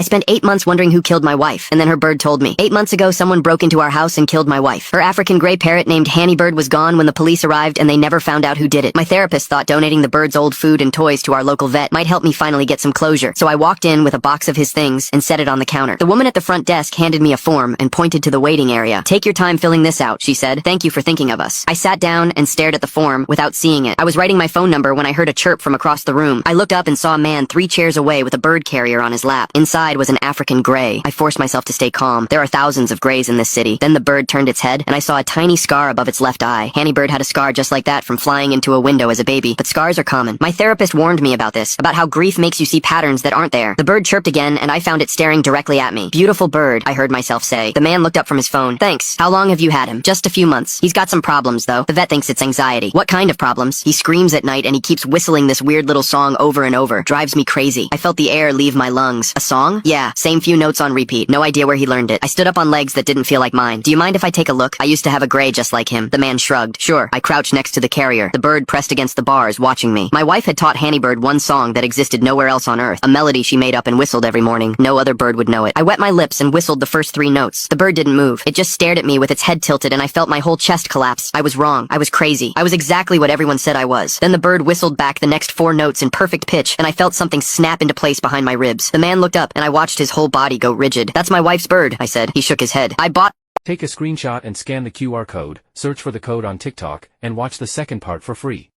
I spent 8 months wondering who killed my wife, and then her bird told me. 8 months ago, someone broke into our house and killed my wife. Her African gray parrot named Hanny Bird was gone when the police arrived, and they never found out who did it. My therapist thought donating the bird's old food and toys to our local vet might help me finally get some closure, so I walked in with a box of his things and set it on the counter. The woman at the front desk handed me a form and pointed to the waiting area. "Take your time filling this out," she said. "Thank you for thinking of us." I sat down and stared at the form without seeing it. I was writing my phone number when I heard a chirp from across the room. I looked up and saw a man 3 chairs away with a bird carrier on his lap. Inside was an African gray. I forced myself to stay calm. There are thousands of grays in this city. Then the bird turned its head, and I saw a tiny scar above its left eye. Hanny Bird had a scar just like that from flying into a window as a baby, but scars are common. My therapist warned me about this, about how grief makes you see patterns that aren't there. The bird chirped again, and I found it staring directly at me. "Beautiful bird," I heard myself say. The man looked up from his phone. "Thanks. How long have you had him?" "Just a few months. He's got some problems, though. The vet thinks it's anxiety." "What kind of problems?" "He screams at night, and he keeps whistling this weird little song over and over. Drives me crazy." I felt the air leave my lungs. "A song?" "Yeah, same few notes on repeat. No idea where he learned it." I stood up on legs that didn't feel like mine. "Do you mind if I take a look? I used to have a gray just like him." The man shrugged. "Sure." I crouched next to the carrier. The bird pressed against the bars, watching me. My wife had taught Hanny Bird one song that existed nowhere else on earth, a melody she made up and whistled every morning. No other bird would know it. I wet my lips and whistled the first 3 notes. The bird didn't move. It just stared at me with its head tilted, and I felt my whole chest collapse. I was wrong. I was crazy. I was exactly what everyone said I was. Then the bird whistled back the next 4 notes in perfect pitch, and I felt something snap into place behind my ribs. The man looked up, and I watched his whole body go rigid. "That's my wife's bird," I said. He shook his head. "I bought..." Take a screenshot and scan the QR code, search for the code on TikTok, and watch the second part for free.